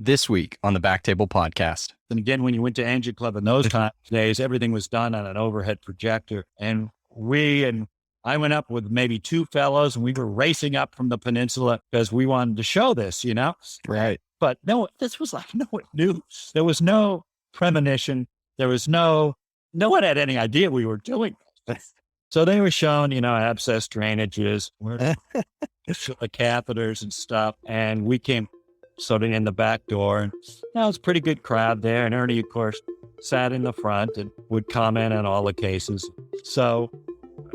this week on the BackTable podcast. And again, when you went to AngioClub in those days, everything was done on an overhead projector. And I went up with maybe two fellows, and we were racing up from the peninsula because we wanted to show this, Right. But no, this was like no one knew. There was no premonition. There was no one had any idea we were doing this. So they were shown, abscess drainages, the catheters and stuff. And we came sort of in the back door, and it was a pretty good crowd there. And Ernie, of course, sat in the front and would comment on all the cases. So,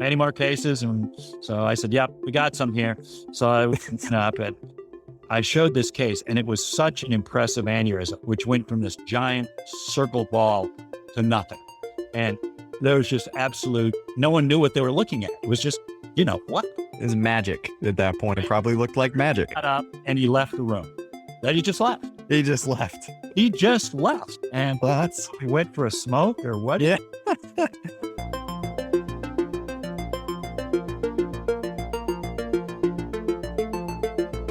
any more cases? And so I said, yep, we got some here. So I went up and I showed this case, and it was such an impressive aneurysm, which went from this giant circle ball to nothing. And there was just no one knew what they were looking at. It was just, what? It was magic at that point. It probably looked like magic. Got up and he left the room. Then he just left. He just left. And that's... we went for a smoke or what? Yeah.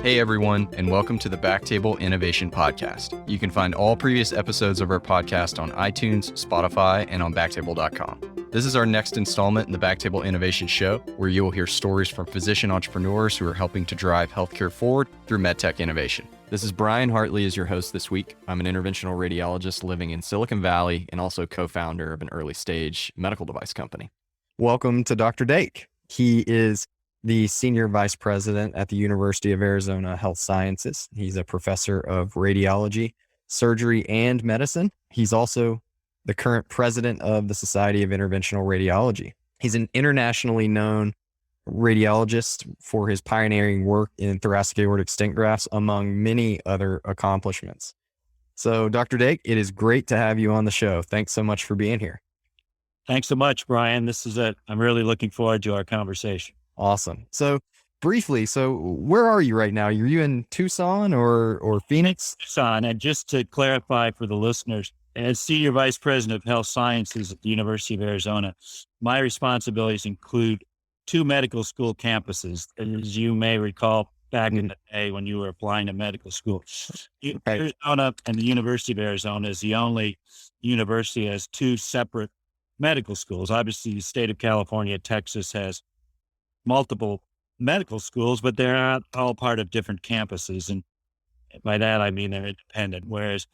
Hey everyone, and welcome to the BackTable Innovation Podcast. You can find all previous episodes of our podcast on iTunes, Spotify, and on backtable.com. This is our next installment in the BackTable Innovation Show, where you will hear stories from physician entrepreneurs who are helping to drive healthcare forward through medtech innovation. This is Bryan Hartley as your host this week. I'm an interventional radiologist living in Silicon Valley and also co-founder of an early stage medical device company. Welcome to Dr. Dake. He is the Senior Vice President at the University of Arizona Health Sciences. He's a professor of radiology, surgery, and medicine. He's also the current president of the Society of Interventional Radiology. He's an internationally known radiologist for his pioneering work in thoracic aortic stent grafts, among many other accomplishments. So, Dr. Dake, it is great to have you on the show. Thanks so much for being here. Thanks so much, Brian. This is it. I'm really looking forward to our conversation. Awesome. So briefly, where are you right now? Are you in Tucson or Phoenix? Tucson. And just to clarify for the listeners, as Senior Vice President of Health Sciences at the University of Arizona, my responsibilities include two medical school campuses. As you may recall, back in the day when you were applying to medical school, Arizona and the University of Arizona is the only university that has two separate medical schools. Obviously, the state of California, Texas has multiple medical schools, but they're not all part of different campuses. And by that, I mean they're independent. Whereas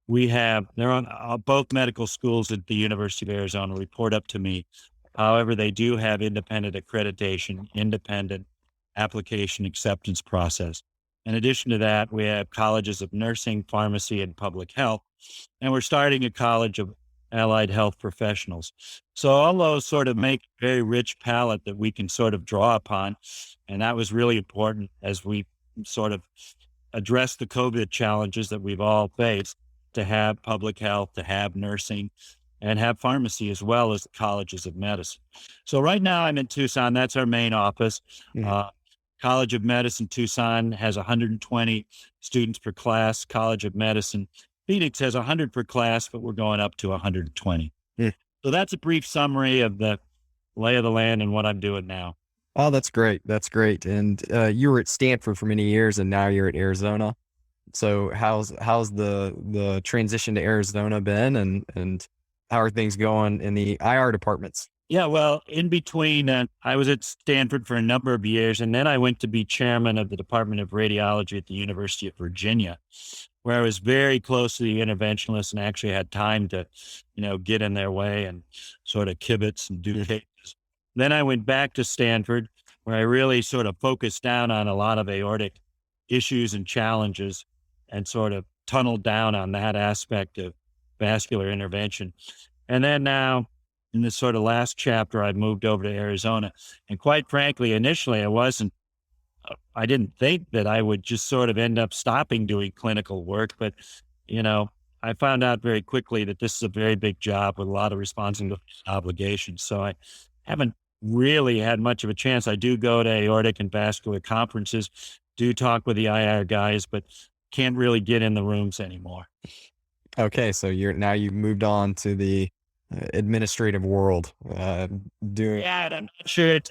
they're on both medical schools at the University of Arizona report up to me. However, they do have independent accreditation, independent application acceptance process. In addition to that, we have colleges of nursing, pharmacy, and public health. And we're starting a college of allied health professionals. So all those sort of make a very rich palette that we can sort of draw upon. And that was really important as we sort of address the COVID challenges that we've all faced, to have public health, to have nursing, and have pharmacy as well as the colleges of medicine. So right now I'm in Tucson. That's our main office. Mm-hmm. College of Medicine Tucson has 120 students per class. College of Medicine Phoenix has 100 per class, but we're going up to 120. Yeah. So that's a brief summary of the lay of the land and what I'm doing now. Oh, that's great. That's great. And you were at Stanford for many years, and now you're at Arizona. So how's the transition to Arizona been, and how are things going in the IR departments? Yeah, well, in between, I was at Stanford for a number of years, and then I went to be chairman of the Department of Radiology at the University of Virginia, where I was very close to the interventionalists and actually had time to, get in their way and sort of kibitz and do cases. Then I went back to Stanford, where I really sort of focused down on a lot of aortic issues and challenges and sort of tunneled down on that aspect of vascular intervention. And then now, in this sort of last chapter, I moved over to Arizona. And quite frankly, initially, I didn't think that I would just sort of end up stopping doing clinical work. But, I found out very quickly that this is a very big job with a lot of responsibility and obligations. So I haven't really had much of a chance. I do go to aortic and vascular conferences, do talk with the IR guys, but can't really get in the rooms anymore. Okay, so you've moved on to the administrative world. Yeah,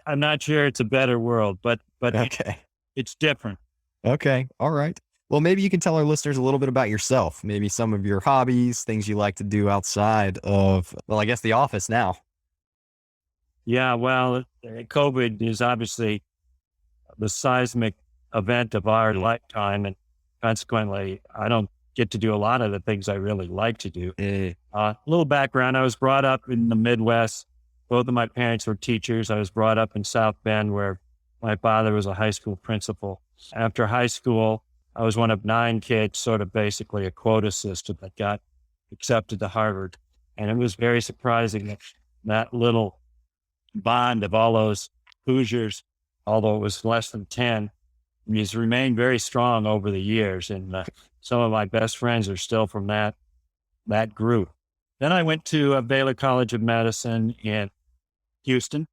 I'm not sure it's a better world, but okay, it's different. Okay, all right. Well, maybe you can tell our listeners a little bit about yourself, maybe some of your hobbies, things you like to do outside of, well, I guess the office now. Yeah, well, COVID is obviously the seismic event of our lifetime. And consequently, I don't get to do a lot of the things I really like to do. A little background, I was brought up in the Midwest. Both of my parents were teachers. I was brought up in South Bend, where my father was a high school principal. After high school, I was one of 9 kids, sort of basically a quota system that got accepted to Harvard. And it was very surprising that that little bond of all those Hoosiers, although it was less than 10, has remained very strong over the years. And some of my best friends are still from that group. Then I went to Baylor College of Medicine in Houston.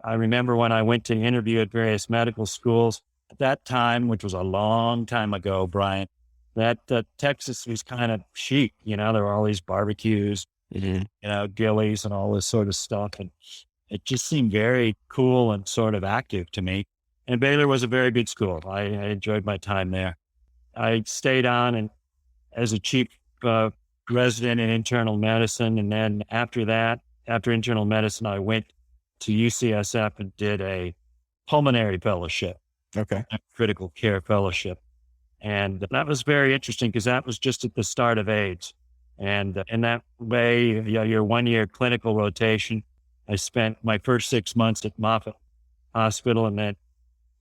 I remember when I went to interview at various medical schools at that time, which was a long time ago, Brian, that Texas was kind of chic. There were all these barbecues, Gillies and all this sort of stuff. And it just seemed very cool and sort of active to me. And Baylor was a very good school. I enjoyed my time there. I stayed on and as a chief resident in internal medicine. And then after that, after internal medicine, I went to UCSF and did a pulmonary fellowship. Okay. A critical care fellowship. And that was very interesting because that was just at the start of AIDS. And in that way, your 1-year clinical rotation, I spent my first 6 months at Moffitt Hospital and then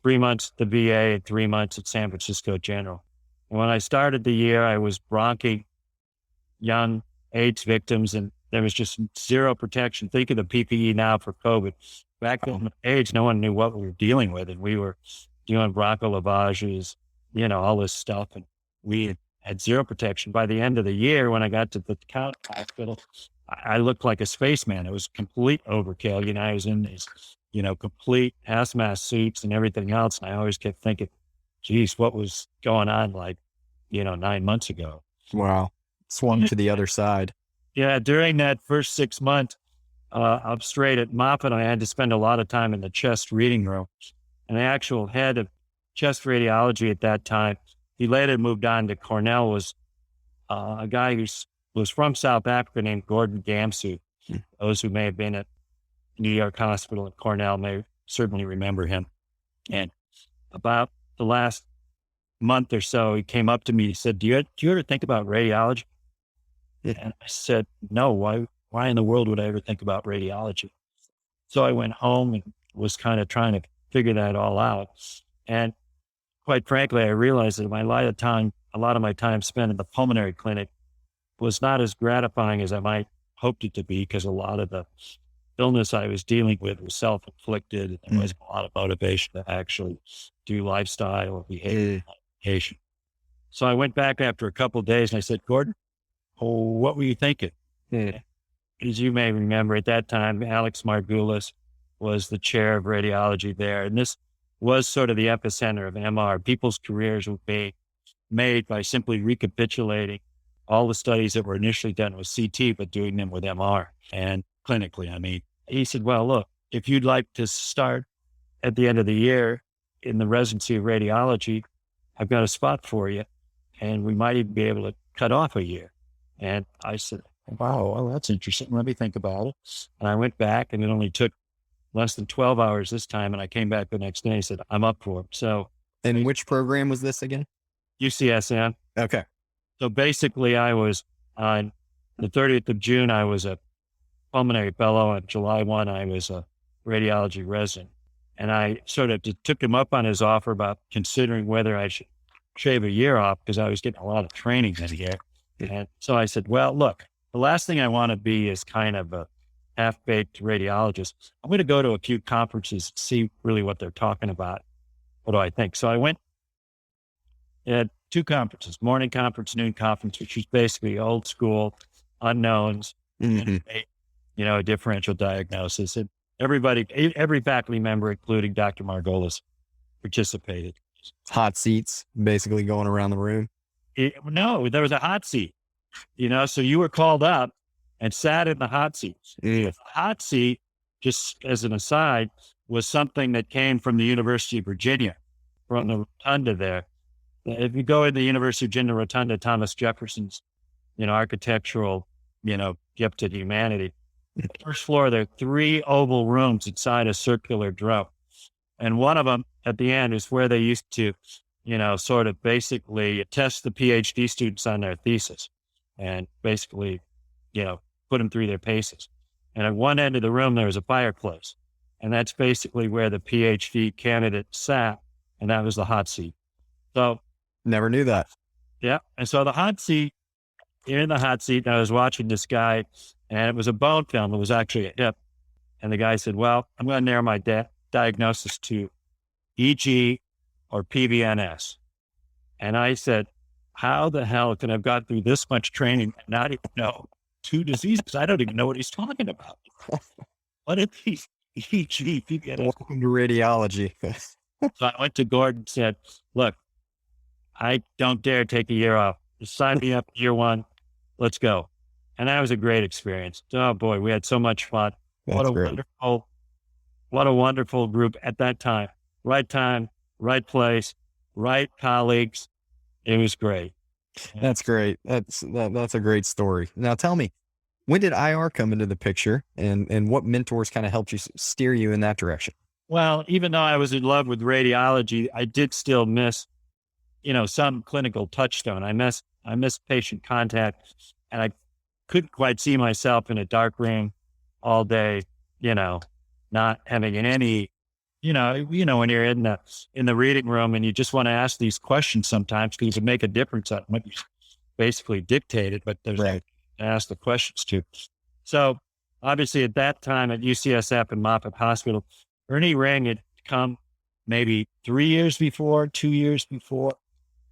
3 months at the VA and 3 months at San Francisco General. And when I started the year, I was bronching young AIDS victims and there was just zero protection. Think of the PPE now for COVID. Back then, AIDS, no one knew what we were dealing with. And we were doing broncho lavages, all this stuff. And we had zero protection. By the end of the year, when I got to the Count Hospital, I looked like a spaceman. It was complete overkill. I was in these, complete hazmat suits and everything else. And I always kept thinking, geez, what was going on 9 months ago? Wow. Swung to the other side. Yeah. During that first 6 months, up straight at Moffitt, I had to spend a lot of time in the chest reading room. And the actual head of chest radiology at that time, he later moved on to Cornell, was a guy who was from South Africa named Gordon Gamsu. Those who may have been at New York Hospital at Cornell may certainly remember him. And about the last month or so, he came up to me. He said, do you ever think about radiology? And I said, no, why in the world would I ever think about radiology? So I went home and was kind of trying to figure that all out. And quite frankly, I realized that a lot of my time spent in the pulmonary clinic was not as gratifying as I might hoped it to be, because a lot of the illness I was dealing with was self-inflicted. And there wasn't a lot of motivation to actually do lifestyle or behavior modification. So I went back after a couple of days and I said, Gordon, what were you thinking? As you may remember, at that time, Alex Margulis was the chair of radiology there. And this was sort of the epicenter of MR. People's careers would be made by simply recapitulating all the studies that were initially done with CT, but doing them with MR and clinically. He said, well, look, if you'd like to start at the end of the year in the residency of radiology, I've got a spot for you. And we might even be able to cut off a year. And I said, wow, well, that's interesting. Let me think about it. And I went back and it only took less than 12 hours this time. And I came back the next day and said, I'm up for it. So. And which program was this again? UCSN. Okay. So basically I was on the 30th of June, I was a pulmonary fellow. On July 1, I was a radiology resident. And I sort of took him up on his offer about considering whether I should shave a year off because I was getting a lot of training that year. And so I said, well, look, the last thing I want to be is kind of a half-baked radiologist. I'm going to go to a few conferences and see really what they're talking about. What do I think? So I went at 2 conferences, morning conference, noon conference, which is basically old school unknowns, and a differential diagnosis. And every faculty member, including Dr. Margolis, participated. Hot seats, basically going around the room. No, there was a hot seat, so you were called up and sat in the hot seat. The hot seat, just as an aside, was something that came from the University of Virginia, from the rotunda there. if you go to the University of Virginia Rotunda, Thomas Jefferson's, architectural, gift to humanity, the first floor, there are 3 oval rooms inside a circular drum. And one of them at the end is where they used to, sort of basically test the PhD students on their thesis and basically, put them through their paces. And at one end of the room, there was a fireplace. And that's basically where the PhD candidate sat. And that was the hot seat. So Never knew that. yeah. And so the hot seat, in the hot seat, I was watching this guy, and it was a bone film. It was actually a hip. And the guy said, well, I'm going to narrow my diagnosis to EG or PVNS. And I said, how the hell can I have got through this much training and not even know 2 diseases? I don't even know what he's talking about. What if he's EG, PVNS? Welcome to radiology. So I went to Gordon and said, look, I don't dare take a year off. Just sign me up year 1. Let's go. And that was a great experience. Oh boy, we had so much fun. That's great. What a wonderful group at that time. Right time, right place, right colleagues. It was great. That's great. That's a great story. Now tell me, when did IR come into the picture, and what mentors kind of helped you steer you in that direction? Well, even though I was in love with radiology, I did still miss, some clinical touchstone. I miss patient contact, and I couldn't quite see myself in a dark room all day, not having any, when you're in the reading room and you just want to ask these questions sometimes because you can make a difference on what you basically dictated, but there's Right. to ask the questions to. So obviously at that time at UCSF and Moffitt Hospital, Ernie Ring had come maybe 3 years before, 2 years before,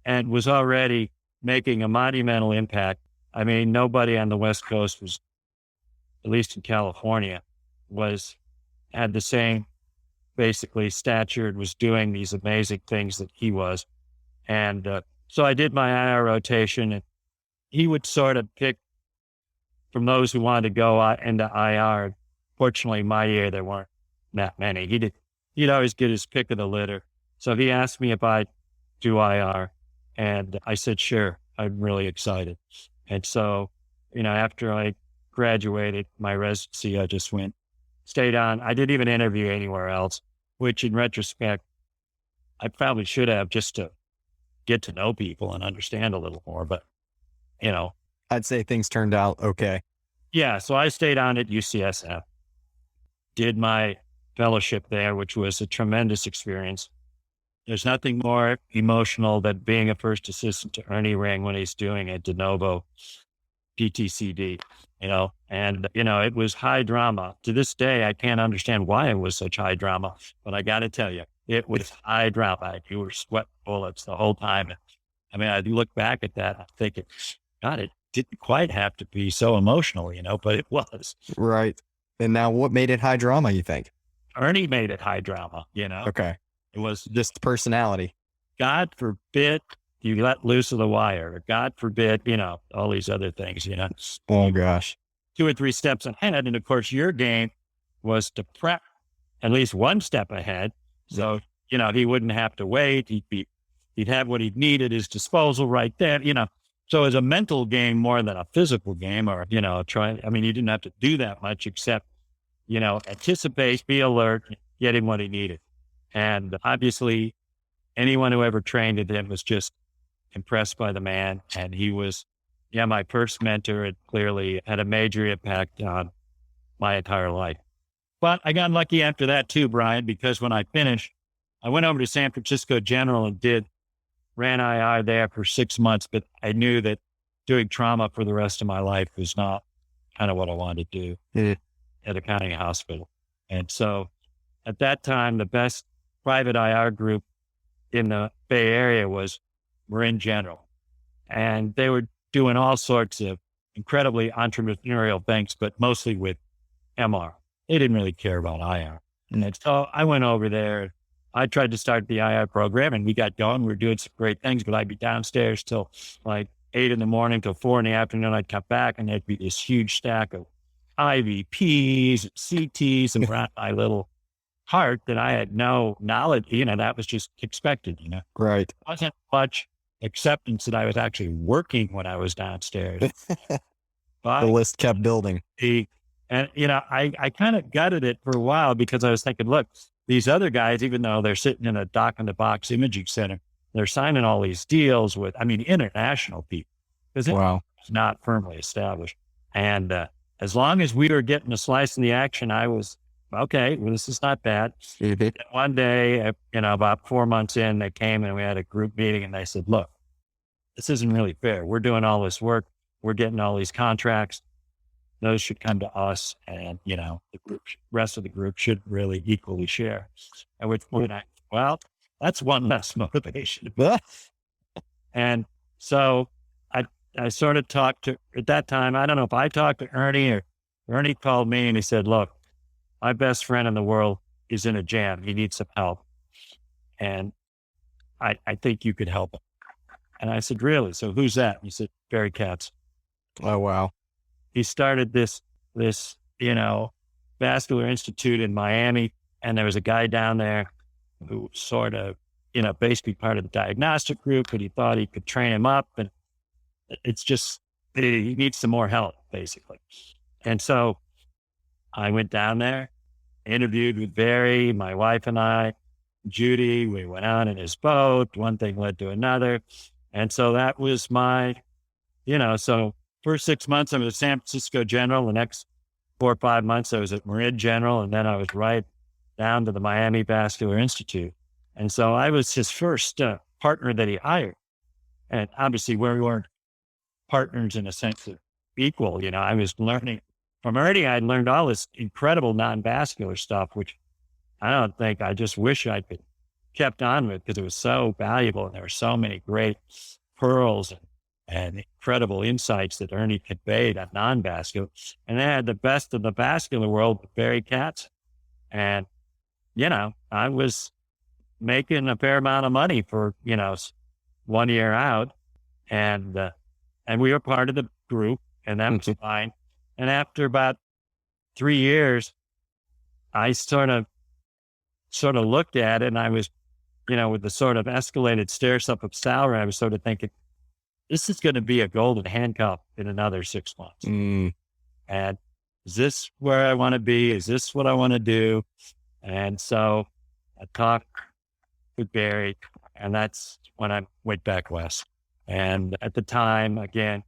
and was already making a monumental impact. I mean, nobody on the West Coast was, at least in California, had the same basically stature, was doing these amazing things that he was. And so I did my IR rotation, and he would sort of pick from those who wanted to go into IR. Fortunately, my year, there weren't that many. He'd always get his pick of the litter. So he asked me if I'd do IR, and I said, sure, I'm really excited. And so, after I graduated my residency, I just stayed on. I didn't even interview anywhere else, which in retrospect, I probably should have, just to get to know people and understand a little more. But, I'd say things turned out okay. yeah. So I stayed on at UCSF, did my fellowship there, which was a tremendous experience. There's nothing more emotional than being a first assistant to Ernie Ring when he's doing a de novo PTCD, and, it was high drama. To this day, I can't understand why it was such high drama, but I got to tell you, it was high drama. You were sweating bullets the whole time. I mean, I look back at that, I'm thinking, God, it didn't quite have to be so emotional, but it was. Right. And now what made it high drama, you think? Ernie made it high drama, Okay. It was Just personality. God forbid you let loose of the wire, or God forbid, all these other things, Oh gosh. 2 or 3 steps ahead. And of course, your game was to prep at least 1 step ahead. So, he wouldn't have to wait. He'd have what he needed at his disposal right there, So it's a mental game more than a physical game, or, you didn't have to do that much except, anticipate, be alert, get him what he needed. And obviously anyone who ever trained with him was just impressed by the man. And he was, my first mentor. It clearly had a major impact on my entire life. But I got lucky after that too, Brian, because when I finished, I went over to San Francisco General and ran IR there for 6 months, but I knew that doing trauma for the rest of my life was not kind of what I wanted to do at a county hospital. And so at that time, the best private IR group in the Bay Area was Marin General. And they were doing all sorts of incredibly entrepreneurial things, but mostly with MR. They didn't really care about IR. And so I went over there. I tried to start the IR program, and we got going. We were doing some great things, but I'd be downstairs till like 8 a.m. till 4 p.m. I'd come back, and there'd be this huge stack of IVPs and CTs and around my little heart that I had no knowledge, that was just expected, Right. Wasn't much acceptance that I was actually working when I was downstairs. The list kept building. I kind of gutted it for a while because I was thinking, look, these other guys, even though they're sitting in a dock-in-the-box imaging center, they're signing all these deals with, international people, because it's not firmly established. And as long as we were getting a slice in the action, I was, okay, well, this is not bad. Mm-hmm. And one day, about 4 months in, they came and we had a group meeting and they said, look, this isn't really fair. We're doing all this work. We're getting all these contracts. Those should come to us. And, the rest of the group should really equally share. At which point that's one less motivation. And so I sort of talked to, at that time, I don't know if I talked to Ernie or Ernie called me and he said, look, my best friend in the world is in a jam. He needs some help. And I think you could help him. And I said, really? So who's that? And he said, Barry Katz. Oh, wow. He started this vascular institute in Miami. And there was a guy down there who sort of, basically part of the diagnostic group, but he thought he could train him up. And it's just, he needs some more help, basically. And so I went down there, interviewed with Barry, my wife and I, Judy. We went out in his boat. One thing led to another. And so that was my, so first 6 months I was at San Francisco General. The next 4 or 5 months I was at Marin General. And then I was right down to the Miami Vascular Institute. And so I was his first partner that he hired. And obviously we weren't partners in a sense of equal. I was learning from Ernie. I'd learned all this incredible non-vascular stuff, which I just wish I'd been kept on with because it was so valuable. And there were so many great pearls and incredible insights that Ernie conveyed on non-vascular. And they had the best of the vascular world with Barry Katz. And, I was making a fair amount of money for, 1 year out. And we were part of the group, and that was fine. And after about 3 years, I sort of looked at it, and I was, with the sort of escalated stair step of salary, I was sort of thinking, this is going to be a golden handcuff in another 6 months. And is this where I want to be? Is this what I want to do? And so I talked with Barry, and that's when I went back west. And at the time, again,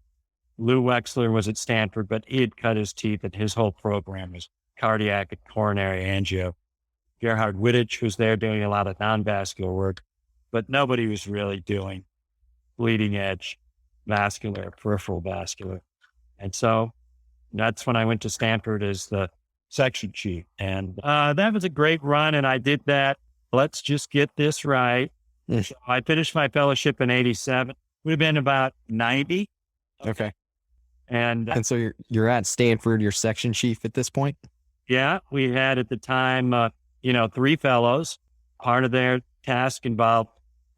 Lou Wexler was at Stanford, but he had cut his teeth, and his whole program was cardiac and coronary angio. Gerhard Wittich was there doing a lot of non-vascular work, but nobody was really doing bleeding edge vascular, peripheral vascular. And so that's when I went to Stanford as the section chief. And that was a great run, and I did that. Let's just get this right. So I finished my fellowship in 87. Would have been about 90. Okay. And so you're at Stanford, you're section chief at this point? Yeah, we had at the time, 3 fellows. Part of their task involved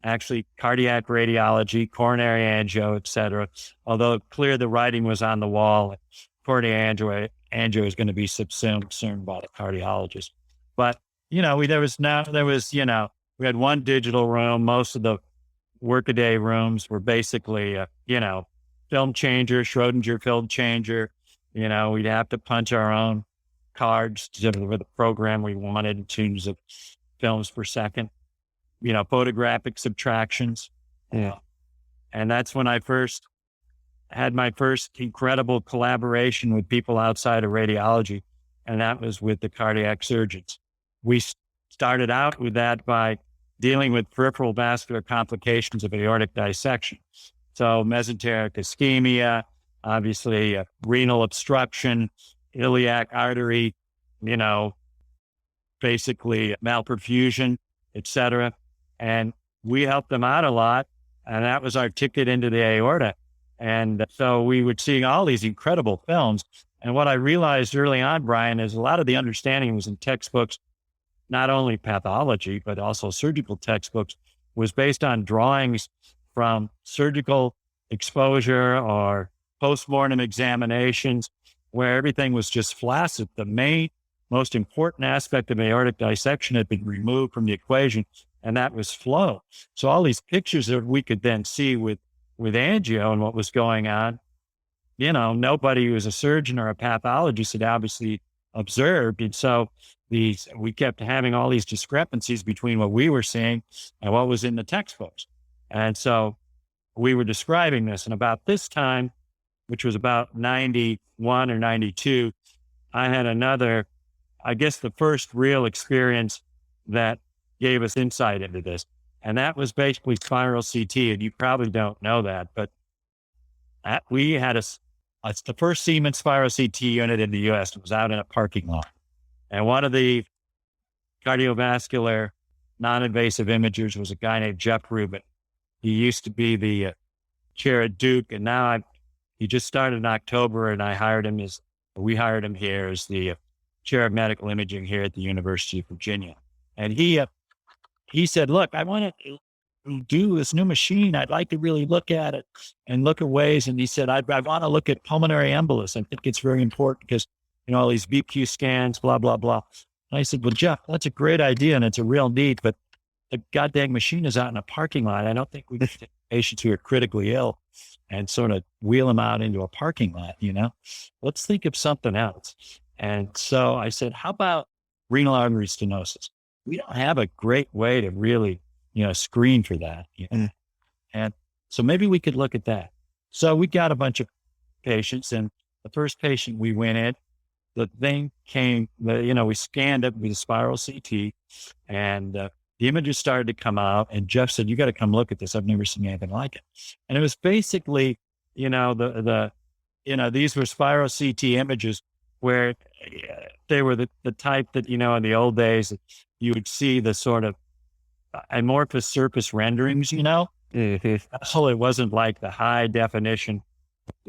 actually cardiac radiology, coronary angio, et cetera. Although clear the writing was on the wall, coronary angio is going to be subsumed by the cardiologist. But, we had one digital room. Most of the workaday rooms were basically, film changer, Schrodinger film changer. We'd have to punch our own cards to the program we wanted in terms of films per second, photographic subtractions. Yeah. And that's when I first had my first incredible collaboration with people outside of radiology. And that was with the cardiac surgeons. We started out with that by dealing with peripheral vascular complications of aortic dissection. So mesenteric ischemia, obviously renal obstruction, iliac artery, basically malperfusion, et cetera. And we helped them out a lot. And that was our ticket into the aorta. And so we would see all these incredible films. And what I realized early on, Bryan, is a lot of the understanding was in textbooks, not only pathology, but also surgical textbooks, was based on drawings from surgical exposure or postmortem examinations where everything was just flaccid. The main most important aspect of aortic dissection had been removed from the equation, and that was flow. So all these pictures that we could then see with angio and what was going on, nobody who was a surgeon or a pathologist had obviously observed. And so we kept having all these discrepancies between what we were seeing and what was in the textbooks. And so we were describing this. And about this time, which was about 91 or 92, I had another, I guess the first real experience that gave us insight into this. And that was basically spiral CT. And you probably don't know that, but we had it's the first Siemens spiral CT unit in the US. It was out in a parking lot. And one of the cardiovascular non-invasive imagers was a guy named Jeff Rubin. He used to be the chair at Duke, and now he just started in October, and we hired him here as the chair of medical imaging here at the University of Virginia. And he said, look, I want to do this new machine. I'd like to really look at it and look at ways. And he said, I want to look at pulmonary embolus. I think it's very important because, all these VQ scans, blah, blah, blah. And I said, well, Jeff, that's a great idea and it's a real need, but the goddamn machine is out in a parking lot. I don't think we can take patients who are critically ill and sort of wheel them out into a parking lot, Let's think of something else. And so I said, how about renal artery stenosis? We don't have a great way to really, screen for that. And so maybe we could look at that. So we got a bunch of patients, and the first patient we went in, the thing came, we scanned it with a spiral CT, and the images started to come out, and Jeff said, you got to come look at this. I've never seen anything like it. And it was basically, these were spiral CT images where they were the type that, in the old days, you would see the sort of amorphous surface renderings, Mm-hmm. So it wasn't like the high definition,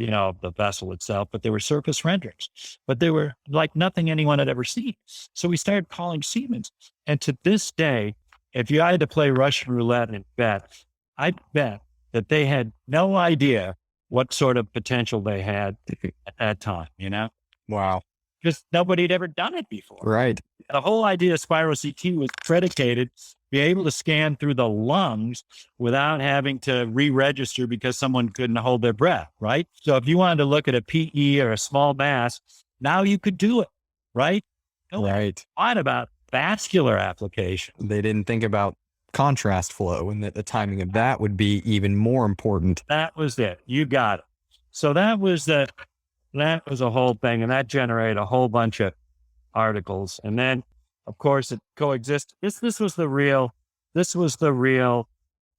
of the vessel itself, but they were surface renderings, but they were like nothing anyone had ever seen. So we started calling Siemens. And to this day, if you had to play Russian roulette and bet, I bet that they had no idea what sort of potential they had at that time, Wow. Because nobody had ever done it before. Right. The whole idea of spiral CT was predicated be able to scan through the lungs without having to re-register because someone couldn't hold their breath, right? So if you wanted to look at a PE or a small mass, now you could do it, right? Right. What about vascular application? They didn't think about contrast flow and that the timing of that would be even more important. That was it. You got it. So that was a whole thing, and that generated a whole bunch of articles. And then, of course, it coexisted. This was the real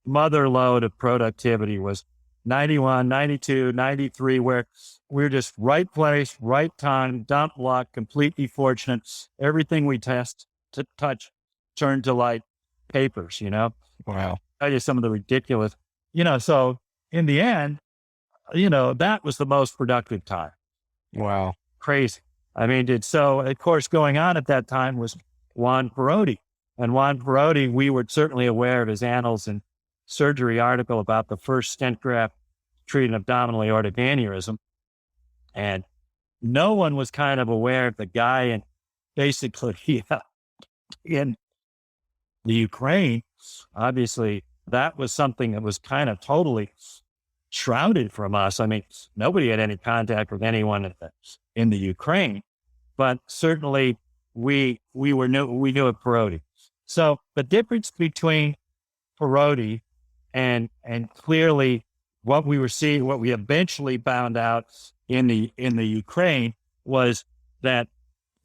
mother lode of productivity was 91, 92, 93, where we're just right place, right time, dump luck, completely fortunate. Everything we touch turned to like papers, Wow. I'll tell you some of the ridiculous, so in the end, that was the most productive time. Wow. Crazy. I mean, so of course, going on at that time was Juan Perotti. And Juan Perotti, we were certainly aware of his Annals in Surgery article about the first stent graft treating abdominal aortic aneurysm. And no one was kind of aware of the guy in basically in the Ukraine. Obviously, that was something that was kind of totally shrouded from us. I mean, nobody had any contact with anyone in the Ukraine, but certainly we knew of Perotti. So the difference between Perotti and clearly what we were seeing, what we eventually found out in the Ukraine was that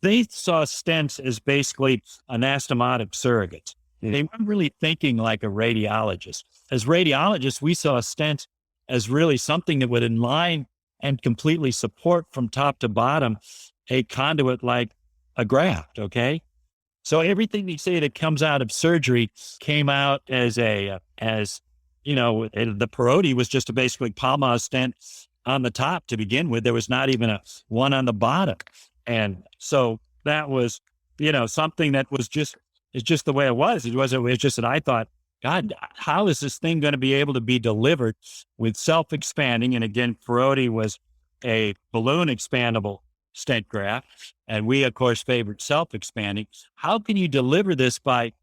they saw stents as basically anastomotic surrogates. They weren't really thinking like a radiologist. As radiologists, we saw a stent as really something that would align and completely support from top to bottom a conduit like a graft, okay? So everything they say that comes out of surgery came out as the Perotti was just a basically Palma stent on the top to begin with. There was not even a one on the bottom. And so that was, something that was it's just the way it was. It was just that I thought, God, how is this thing going to be able to be delivered with self-expanding? And again, Perotti was a balloon expandable stent graft. And we, of course, favored self-expanding. How can you deliver this by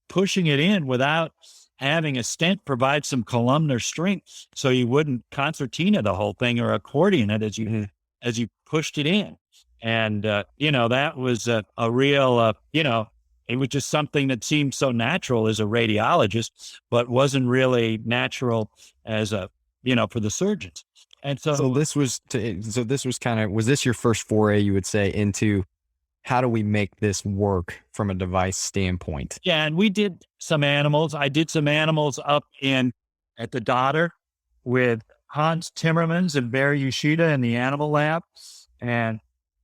pushing it in without having a stent provide some columnar strength so you wouldn't concertina the whole thing or accordion it as you pushed it in? And, that was a real, it was just something that seemed so natural as a radiologist, but wasn't really natural as for the surgeons. And so this was was this your first foray, you would say, into how do we make this work from a device standpoint? Yeah. And we did some animals. I did some animals up at the Daughter with Hans Timmermans and Barry Yoshida in the animal lab. And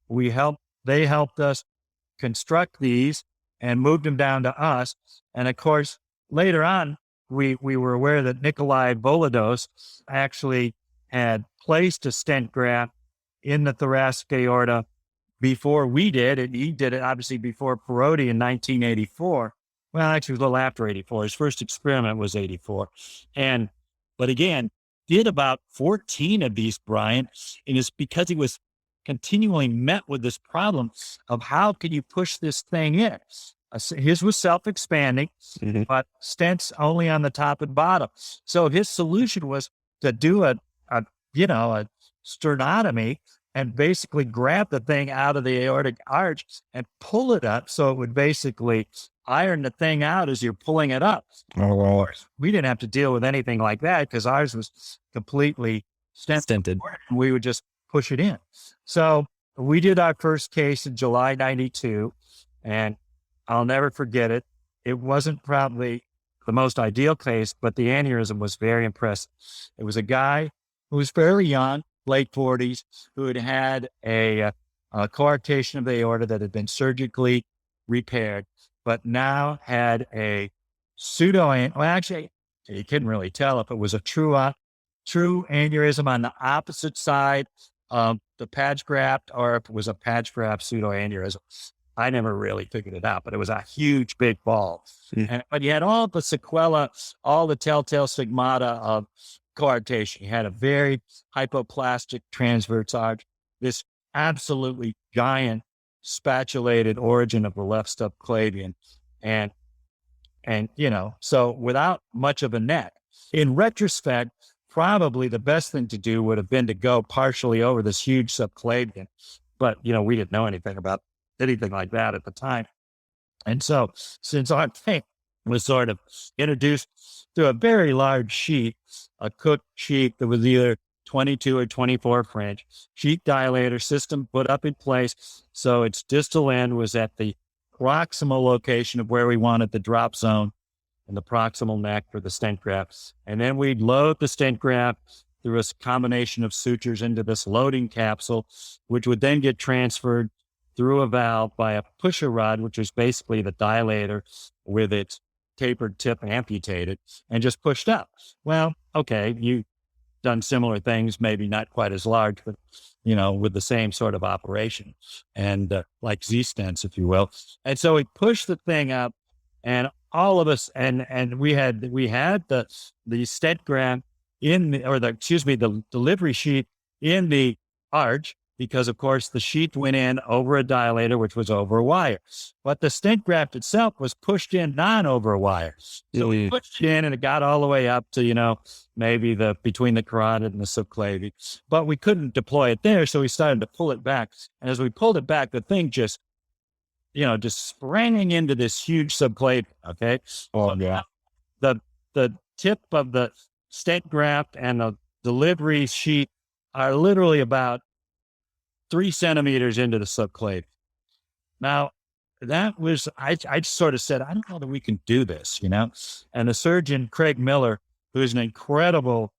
they helped us construct these and moved them down to us. And of course, later on, we were aware that Nikolai Volodos actually had placed a stent graft in the thoracic aorta before we did. And he did it obviously before Perotti in 1984. Well, actually it was a little after 84. His first experiment was 84. But again, did about 14 of these, Bryan. And it's because he was continually met with this problem of how can you push this thing in? His was self-expanding, but stents only on the top and bottom. So his solution was to do a sternotomy and basically grab the thing out of the aortic arch and pull it up so it would basically iron the thing out as you're pulling it up. Oh, well. We didn't have to deal with anything like that because ours was completely stented. We would just push it in. So we did our first case in July 92, and I'll never forget it. It wasn't probably the most ideal case, but the aneurysm was very impressive. It was a guy who was fairly young, late 40s, who had a coarctation of the aorta that had been surgically repaired, but now had a actually, you couldn't really tell if it was a true aneurysm on the opposite side of the patch graft or if it was a patch graft pseudoaneurysm. I never really figured it out, but it was a huge, big ball. But you had all the sequela, all the telltale stigmata of coarctation. You had a very hypoplastic transverse arch, this absolutely giant spatulated origin of the left subclavian. And so without much of a neck. In retrospect, probably the best thing to do would have been to go partially over this huge subclavian. But, we didn't know anything about anything like that at the time. And so since our thing was sort of introduced through a very large sheet, a cooked sheet that was either 22 or 24 French, sheet dilator system put up in place. So its distal end was at the proximal location of where we wanted the drop zone and the proximal neck for the stent graft. And then we'd load the stent graft through a combination of sutures into this loading capsule, which would then get transferred through a valve by a pusher rod, which is basically the dilator with its tapered tip amputated and just pushed up. Well, okay, you've done similar things, maybe not quite as large, but, with the same sort of operation and like Z-stents, if you will. And so we pushed the thing up and all of us, and we had the stent graft the delivery sheet in the arch, because of course the sheet went in over a dilator, which was over a wire, but the stent graft itself was pushed in over a wire. So we pushed it in and it got all the way up to, maybe between the carotid and the subclavian, but we couldn't deploy it there. So we started to pull it back. And as we pulled it back, the thing just sprang into this huge subclavian. Okay. Oh, yeah. The tip of the stent graft and the delivery sheet are literally about 3 centimeters into the subclavian. Now, that was, I sort of said, I don't know that we can do this, And the surgeon, Craig Miller, who's an incredible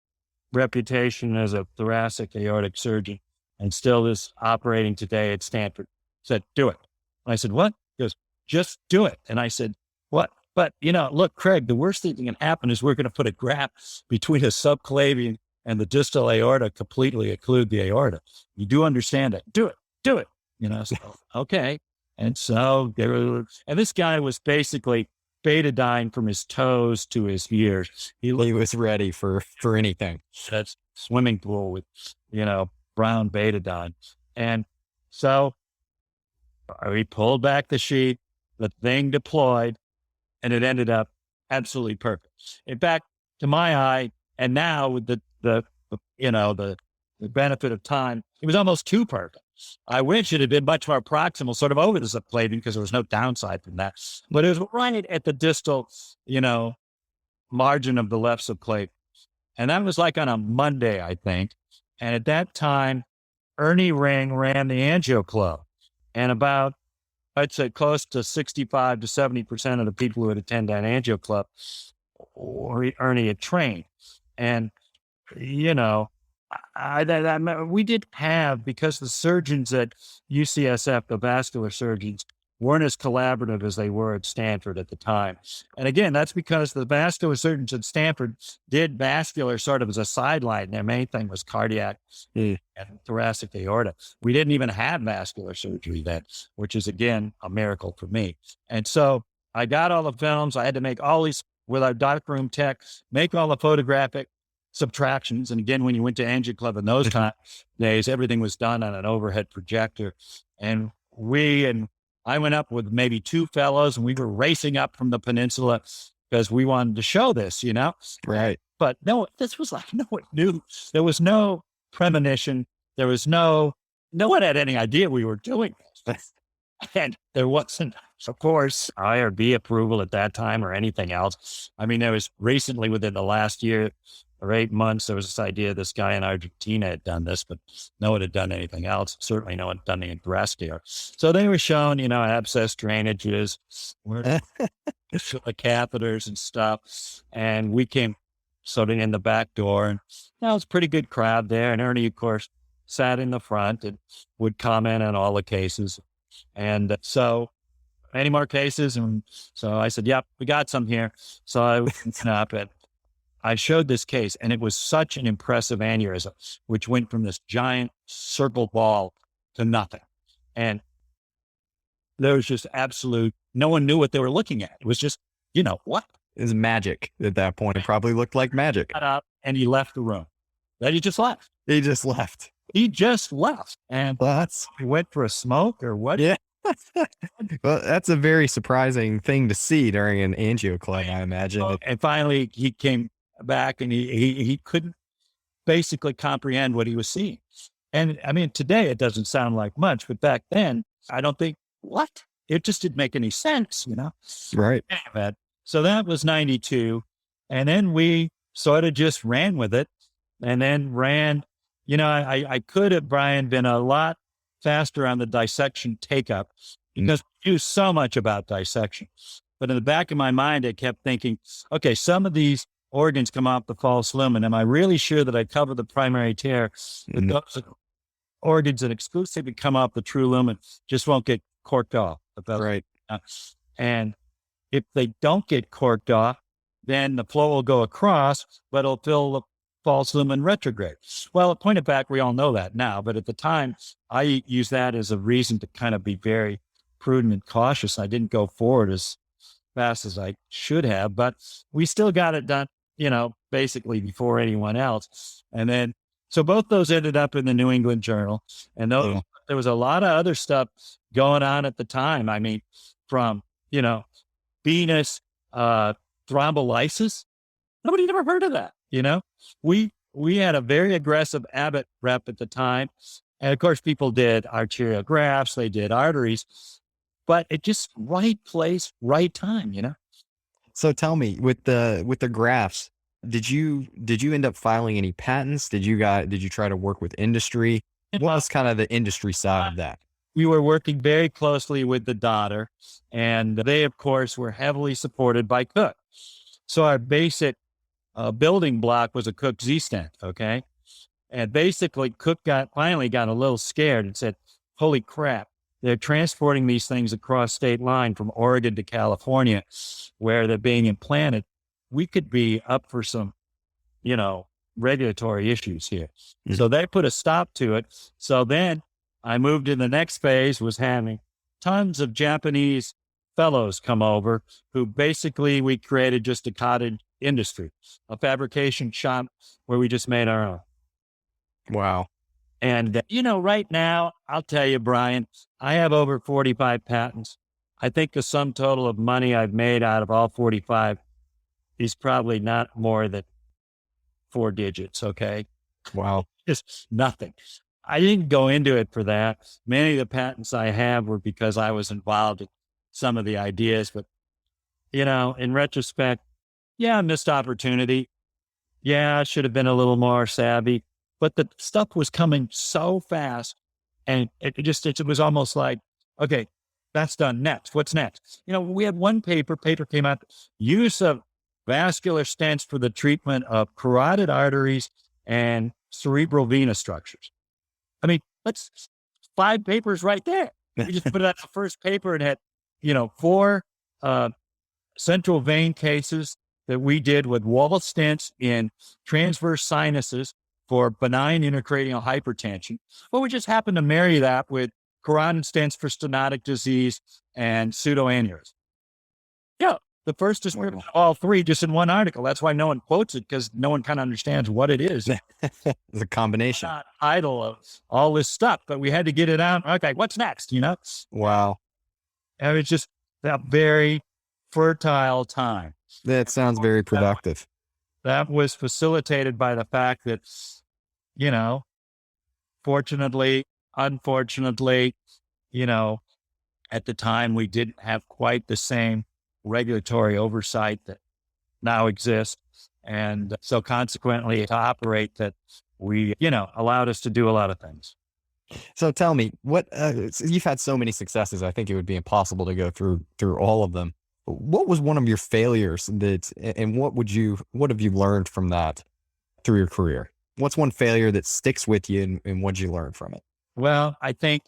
reputation as a thoracic aortic surgeon and still is operating today at Stanford, said, do it. And I said, what? He goes, just do it. And I said, what? But, look, Craig, the worst thing that can happen is we're going to put a graft between a subclavian and the distal aorta, completely occlude the aorta. You do understand it. Do it. So, okay. And so and this guy was basically betadine from his toes to his ears. He was ready for anything. That's swimming pool with, brown betadine. And So we pulled back the sheet, the thing deployed, and it ended up absolutely perfect. In fact, to my eye, and now with the benefit of time, it was almost too perfect. I wish it had been much more proximal, sort of over the subclavian, because there was no downside from that. But it was right at the distal, margin of the left subclavian. And that was like on a Monday, I think. And at that time, Ernie Ring ran the AngioClub. And about, I'd say close to 65 to 70% of the people who would attend that AngioClub, Ernie had trained. And, we did have, because the surgeons at UCSF, the vascular surgeons, weren't as collaborative as they were at Stanford at the time. And again, that's because the vascular surgeons at Stanford did vascular sort of as a sideline. Their main thing was cardiac and thoracic aorta. We didn't even have vascular surgery then, which is, again, a miracle for me. And so I got all the films. I had to make all these, with our darkroom tech, make all the photographic subtractions. And again, when you went to AngioClub in those days, everything was done on an overhead projector. And I went up with maybe two fellows, and we were racing up from the peninsula because we wanted to show this, Right. But no, this was like, no one knew. There was no premonition. There was no one had any idea we were doing this. And there wasn't, of course, IRB approval at that time or anything else. I mean, there was recently, within the last year or 8 months, there was this idea this guy in Argentina had done this, but no one had done anything else. Certainly no one had done any breast here. So they were shown, abscess drainages, the catheters and stuff. And we came sort of in the back door, and it was a pretty good crowd there. And Ernie, of course, sat in the front and would comment on all the cases. And so, any more cases? And so I said, yep, we got some here. So I went up and I showed this case, and it was such an impressive aneurysm, which went from this giant circle ball to nothing. And there was just no one knew what they were looking at. It was just, what? It was magic at that point. It probably looked like magic. And he left the room. Then he just left. He just left. And that's we went for a smoke or what? Yeah. Well, that's a very surprising thing to see during an AngioClub, I imagine. And finally, he came back, and he couldn't basically comprehend what he was seeing. And I mean, today it doesn't sound like much, but back then, I don't think, what? It just didn't make any sense, Right. So that was 92. And then we sort of just ran with it, and then I could have, Bryan, been a lot faster on the dissection take-up because we knew so much about dissection. But in the back of my mind, I kept thinking, okay, some of these organs come off the false lumen. Am I really sure that I cover the primary tear? That those organs that exclusively come off the true lumen just won't get corked off. Right. And if they don't get corked off, then the flow will go across, but it'll fill the false lumen retrograde. Well, at point of fact, we all know that now, but at the time, I used that as a reason to kind of be very prudent and cautious. I didn't go forward as fast as I should have, but we still got it done, basically before anyone else. And then, so both those ended up in the New England Journal, and there was a lot of other stuff going on at the time. I mean, from, venous thrombolysis. Nobody never heard of that. We had a very aggressive Abbott rep at the time. And of course, people did arterial grafts, they did arteries, but it just right place, right time, So tell me, with the grafts, did you end up filing any patents? Did you try to work with industry? What was kind of the industry side of that? We were working very closely with the daughter, and they, of course, were heavily supported by Cook. So our basic building block was a Cook Z-Stent, okay? And basically, Cook finally got a little scared and said, holy crap, they're transporting these things across state line from Oregon to California where they're being implanted. We could be up for some, regulatory issues here. Mm-hmm. So they put a stop to it. So then I moved in the next phase, was having tons of Japanese fellows come over who basically we created just a cottage industry, a fabrication shop where we just made our own. Wow. And, right now, I'll tell you, Brian, I have over 45 patents. I think the sum total of money I've made out of all 45 is probably not more than 4 digits. Okay. Wow. Just nothing. I didn't go into it for that. Many of the patents I have were because I was involved in some of the ideas, but in retrospect, yeah, missed opportunity. Yeah, I should have been a little more savvy, but the stuff was coming so fast, and it was almost like, okay, that's done. Next, what's next? We had one paper came out, use of vascular stents for the treatment of carotid arteries and cerebral venous structures. I mean, that's 5 papers right there. We just put it out the first paper and had, 4 central vein cases that we did with wall stents in transverse sinuses for benign intracranial hypertension. Well, we just happened to marry that with carotid stents for stenotic disease and pseudoaneurysm. Yeah, the first description of all 3 just in one article. That's why no one quotes it, because no one kind of understands what it is. It's a combination. Not idle of all this stuff, but we had to get it out. Okay, what's next? Wow. And it's just that very fertile time. That sounds very productive. That was facilitated by the fact that, fortunately, unfortunately, at the time we didn't have quite the same regulatory oversight that now exists. And so consequently to operate that we, allowed us to do a lot of things. So tell me, what you've had so many successes, I think it would be impossible to go through all of them. What was one of your failures and what have you learned from that through your career? What's one failure that sticks with you and what'd you learn from it? Well, I think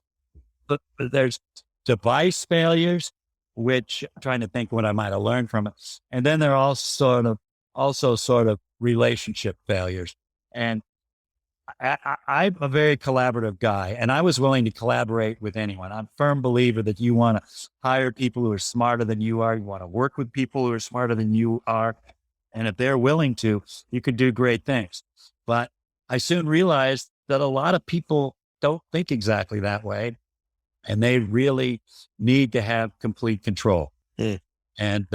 there's device failures, which I'm trying to think what I might have learned from it. And then there are also sort of relationship failures. And I'm a very collaborative guy, and I was willing to collaborate with anyone. I'm a firm believer that you want to hire people who are smarter than you are. You want to work with people who are smarter than you are. And if they're willing to, you could do great things. But I soon realized that a lot of people don't think exactly that way, and they really need to have complete control. And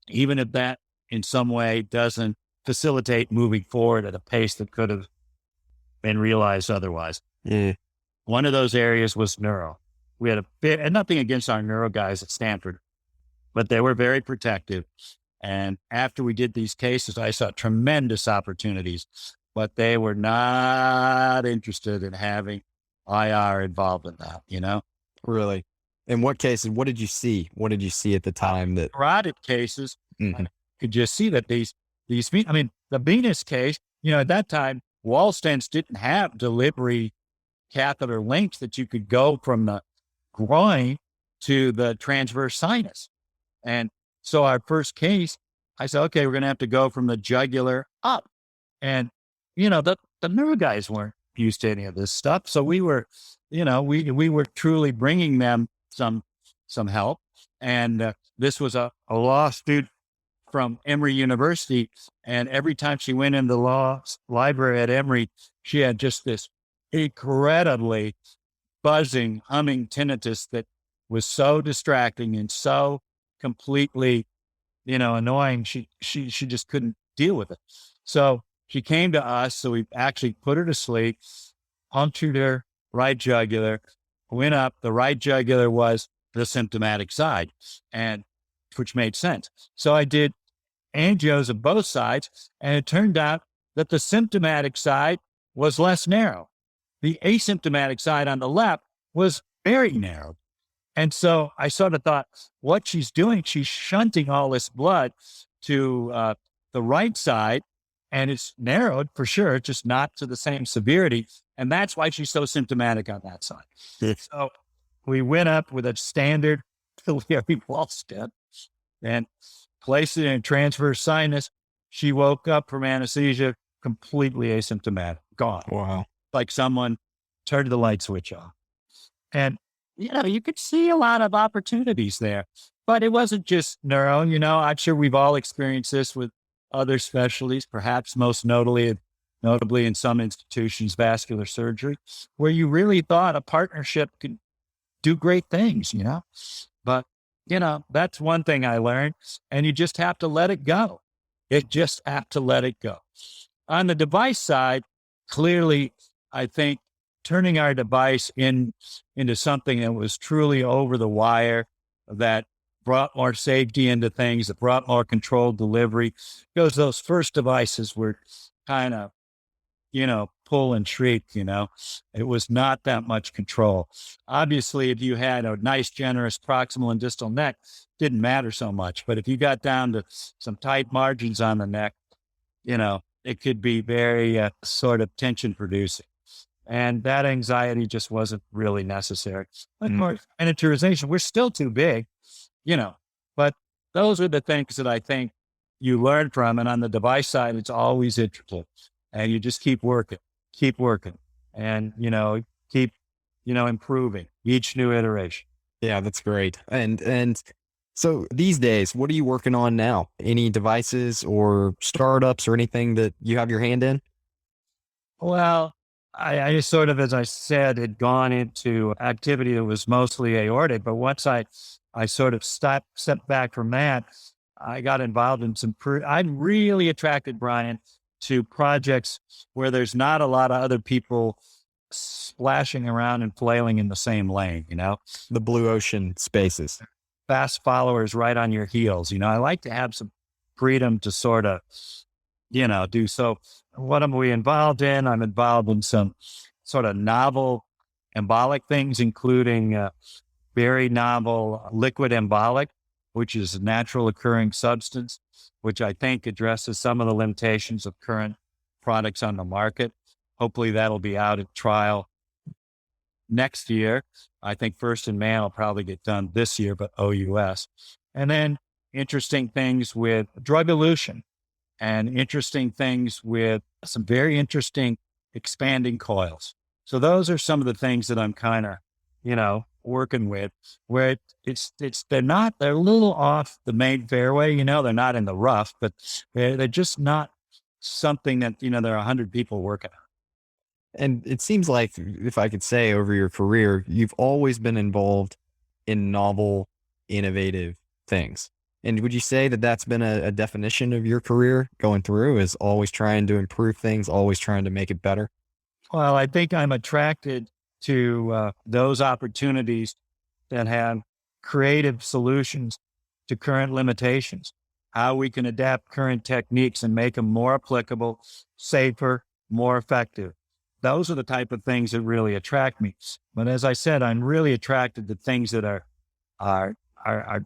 even if that in some way doesn't facilitate moving forward at a pace that could have been realized otherwise. One of those areas was neuro. We had and nothing against our neuro guys at Stanford, but they were very protective. And after we did these cases, I saw tremendous opportunities, but they were not interested in having IR involved in that, Really? In what cases, what did you see? What did you see at the time that carotid cases? Could just see that the venous case, at that time, wall stents didn't have delivery catheter links that you could go from the groin to the transverse sinus. And so our first case, I said, okay, we're going to have to go from the jugular up. And, the neuro guys weren't used to any of this stuff. So we were, we were truly bringing them some help. And this was a law student from Emory University. And every time she went in the law library at Emory, she had just this incredibly buzzing, humming tinnitus that was so distracting and so completely, annoying. She just couldn't deal with it. So she came to us. So we actually put her to sleep, punctured her right jugular, went up. The right jugular was the symptomatic side, and which made sense. So I did angios of both sides, and it turned out that the symptomatic side was less narrow. The asymptomatic side on the left was very narrow. And so I sort of thought, what she's doing, she's shunting all this blood to the right side, and it's narrowed for sure, just not to the same severity. And that's why she's so symptomatic on that side. So we went up with a standard biliary wall stent and placed it in transverse sinus. She woke up from anesthesia completely asymptomatic, gone. Wow. Like someone turned the light switch off. And, you could see a lot of opportunities there, but it wasn't just neuro. I'm sure we've all experienced this with other specialties, perhaps most notably notably in some institutions, vascular surgery, where you really thought a partnership could do great things, But, that's one thing I learned, and you just have to let it go. You just have to let it go. On the device side, clearly, I think turning our device into something that was truly over the wire, that brought more safety into things, that brought more controlled delivery, because those first devices were kind of, pull and shriek, it was not that much control. Obviously, if you had a nice, generous proximal and distal neck, didn't matter so much. But if you got down to some tight margins on the neck, it could be very sort of tension producing. And that anxiety just wasn't really necessary. Of course, miniaturization, we're still too big, but those are the things that I think you learn from. And on the device side, it's always intricate, and you just keep working and, keep, improving each new iteration. Yeah, that's great. And so these days, what are you working on now? Any devices or startups or anything that you have your hand in? Well, I just sort of, as I said, had gone into activity that was mostly aortic. But once I sort of stepped back from that, I got involved in I'm really attracted, Bryan, to projects where there's not a lot of other people splashing around and flailing in the same lane, The blue ocean spaces. Fast followers right on your heels. I like to have some freedom to sort of, do so. What am we involved in? I'm involved in some sort of novel embolic things, including very novel liquid embolic, which is a natural occurring substance, which I think addresses some of the limitations of current products on the market. Hopefully that'll be out at trial next year. I think first in man will probably get done this year, but OUS. And then interesting things with drug elution, and interesting things with some very interesting expanding coils. So those are some of the things that I'm kind of, working with, where they're a little off the main fairway, they're not in the rough, but they're just not something that, there are 100 people working on. And it seems like, if I could say, over your career, you've always been involved in novel, innovative things. And would you say that that's been a definition of your career going through, is always trying to improve things, always trying to make it better? Well, I think I'm attracted to those opportunities that have creative solutions to current limitations, how we can adapt current techniques and make them more applicable, safer, more effective. Those are the type of things that really attract me. But as I said, I'm really attracted to things that are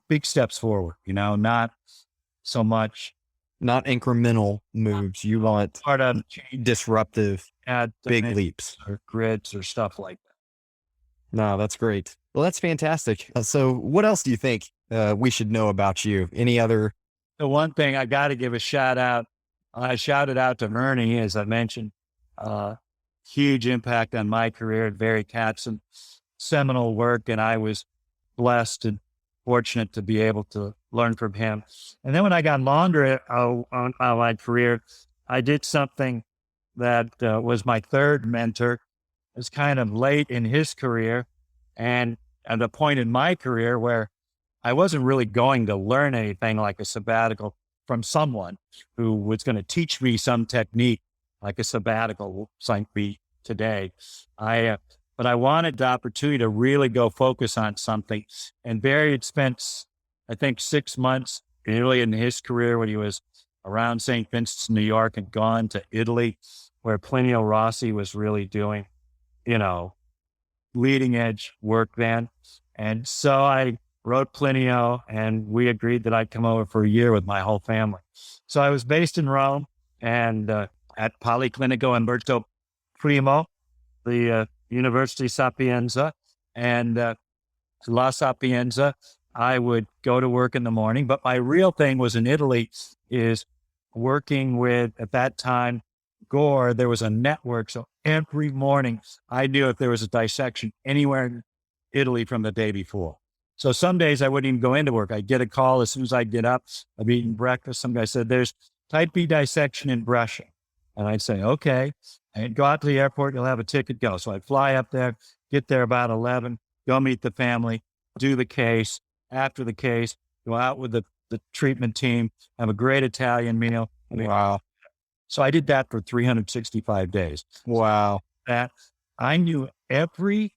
big steps forward, not so much. Not incremental moves. You want part of disruptive, big leaps. Or grids or stuff like that. No, that's great. Well, that's fantastic. So what else do you think we should know about you? Any other? The one thing I got to give a shout out, I shouted out to Ernie, as I mentioned, huge impact on my career, very Katzen, seminal work. And I was blessed and fortunate to be able to learn from him. And then when I got longer on my career, I did something that was my third mentor. It was kind of late in his career, and at a point in my career where I wasn't really going to learn anything like a sabbatical from someone who was going to teach me some technique like a sabbatical might be today. But I wanted the opportunity to really go focus on something. And Barry had spent, I think, 6 months early in his career when he was around St. Vincent's, New York, and gone to Italy, where Plinio Rossi was really doing, leading edge work then. And so I wrote Plinio, and we agreed that I'd come over for a year with my whole family. So I was based in Rome and at Policlinico Umberto Primo, the University Sapienza, and La Sapienza. I would go to work in the morning, but my real thing was in Italy, is working with, at that time, Gore. There was a network. So every morning I knew if there was a dissection anywhere in Italy from the day before. So some days I wouldn't even go into work. I'd get a call as soon as I get up. I'd be eating breakfast. Some guy said, there's type B dissection in Brescia. And I'd say, okay, and go out to the airport, you'll have a ticket, go. So I'd fly up there, get there about 11, go meet the family, do the case. After the case, go out with the treatment team, have a great Italian meal. Wow. So I did that for 365 days. Wow. That I knew every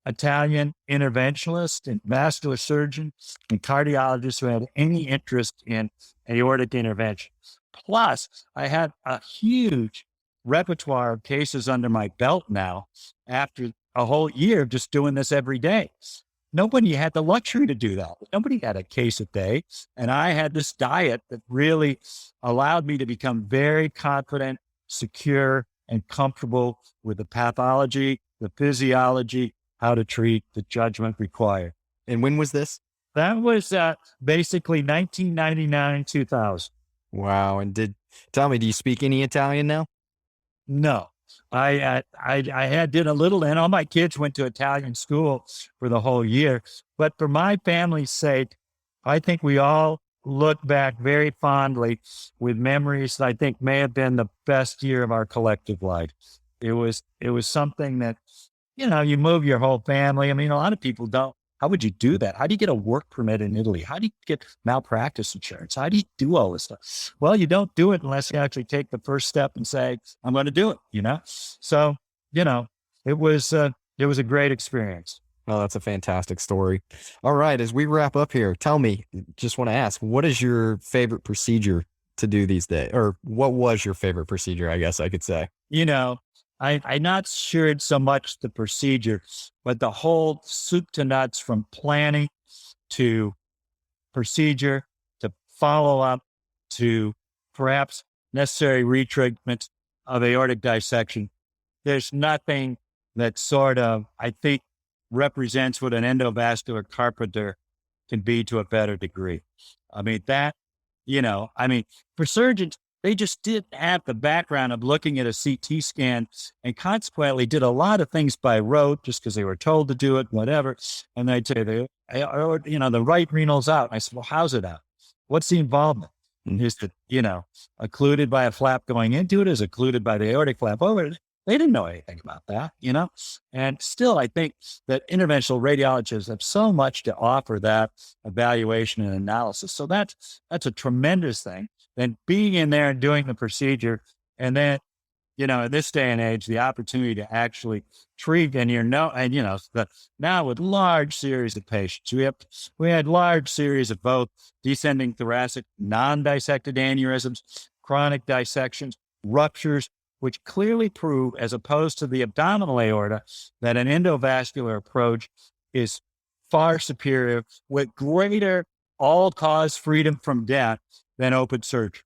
Italian interventionalist and vascular surgeon and cardiologist who had any interest in aortic intervention. Plus, I had a huge repertoire of cases under my belt now after a whole year of just doing this every day. Nobody had the luxury to do that. Nobody had a case a day. And I had this diet that really allowed me to become very confident, secure, and comfortable with the pathology, the physiology, how to treat, the judgment required. And when was this? That was basically 1999, 2000. Wow. And tell me, do you speak any Italian now? No, I did a little, and all my kids went to Italian school for the whole year. But for my family's sake, I think we all look back very fondly with memories that I think may have been the best year of our collective life. It was something that, you move your whole family. I mean, a lot of people don't. How would you do that? How do you get a work permit in Italy? How do you get malpractice insurance? How do you do all this stuff? Well, you don't do it unless you actually take the first step and say, I'm going to do it, So, it was a great experience. Oh, that's a fantastic story. All right. As we wrap up here, tell me, just want to ask, what is your favorite procedure to do these days? Or what was your favorite procedure, I guess I could say? I'm not sure it's so much the procedure, but the whole soup to nuts from planning to procedure to follow up to perhaps necessary retreatment of aortic dissection. There's nothing that sort of, I think, represents what an endovascular carpenter can be to a better degree. I mean, for surgeons, they just didn't have the background of looking at a CT scan and consequently did a lot of things by rote just because they were told to do it, whatever. And they'd say, the right renal's out. And I said, well, how's it out? What's the involvement? And is it, occluded by a flap going into it? Is it occluded by the aortic flap over it? They didn't know anything about that, And still, I think that interventional radiologists have so much to offer that evaluation and analysis. So that's a tremendous thing. Then being in there and doing the procedure, and then, in this day and age, the opportunity to actually treat, and now with large series of patients, we had large series of both descending thoracic, non-dissected aneurysms, chronic dissections, ruptures, which clearly prove, as opposed to the abdominal aorta, that an endovascular approach is far superior with greater all-cause freedom from death than open surgery.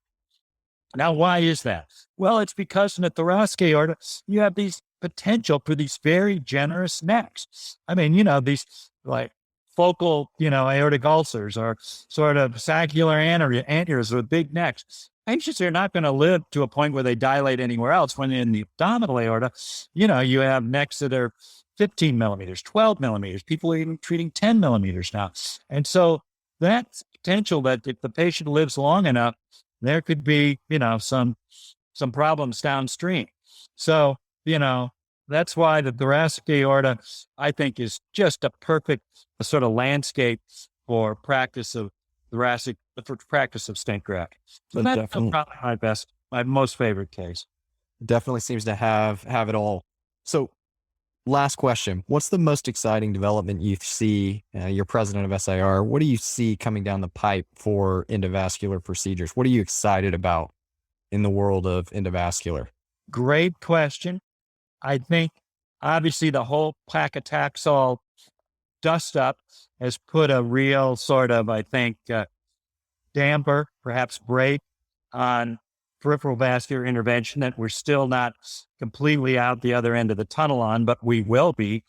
Now, why is that? Well, it's because in the thoracic aorta, you have these potential for these very generous necks. I mean, these like focal, aortic ulcers or sort of saccular aneurysms with big necks. Patients are not going to live to a point where they dilate anywhere else. When in the abdominal aorta, you have necks that are 15 millimeters, 12 millimeters. People are even treating 10 millimeters now. And so that's potential that if the patient lives long enough, there could be, some problems downstream. So, that's why the thoracic aorta, I think, is just a perfect sort of landscape for practice of stent graft. So that's probably my most favorite case. Definitely seems to have it all. So last question, what's the most exciting development you see? You're president of SIR. What do you see coming down the pipe for endovascular procedures? What are you excited about in the world of endovascular? Great question. I think obviously the whole paclitaxel dust up has put a real sort of, I think, damper, perhaps brake on peripheral vascular intervention that we're still not completely out the other end of the tunnel on, but we will be.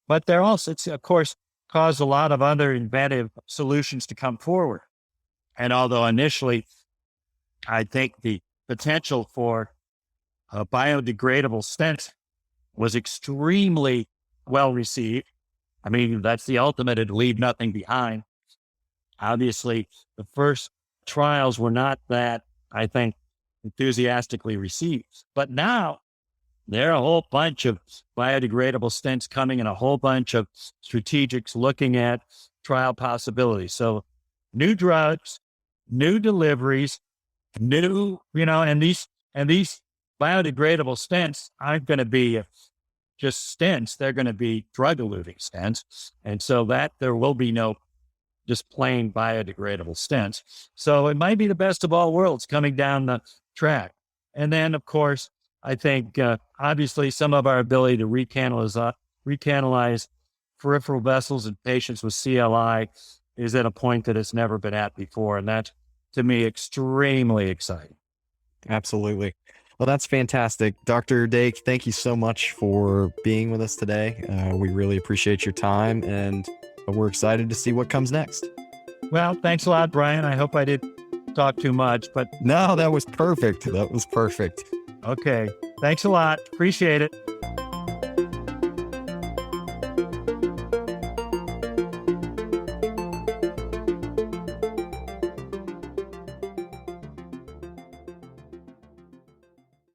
But it's of course caused a lot of other inventive solutions to come forward. And although initially, I think the potential for a biodegradable stent was extremely well received. I mean, that's the ultimate, it'd leave nothing behind. Obviously, the first trials were not that, I think, enthusiastically received. But now there are a whole bunch of biodegradable stents coming and a whole bunch of strategics looking at trial possibilities. So new drugs, new deliveries, new, and these biodegradable stents aren't going to be just stents. They're going to be drug-eluting stents. And so that there will be no just plain biodegradable stents. So it might be the best of all worlds coming down the track. And then, of course, I think, obviously, some of our ability to recanalize peripheral vessels in patients with CLI is at a point that it's never been at before. And that's, to me, extremely exciting. Absolutely. Well, that's fantastic. Dr. Dake, thank you so much for being with us today. We really appreciate your time, and we're excited to see what comes next. Well, thanks a lot, Brian. I hope I didn't talk too much, but no, that was perfect. That was perfect. Okay. Thanks a lot. Appreciate it.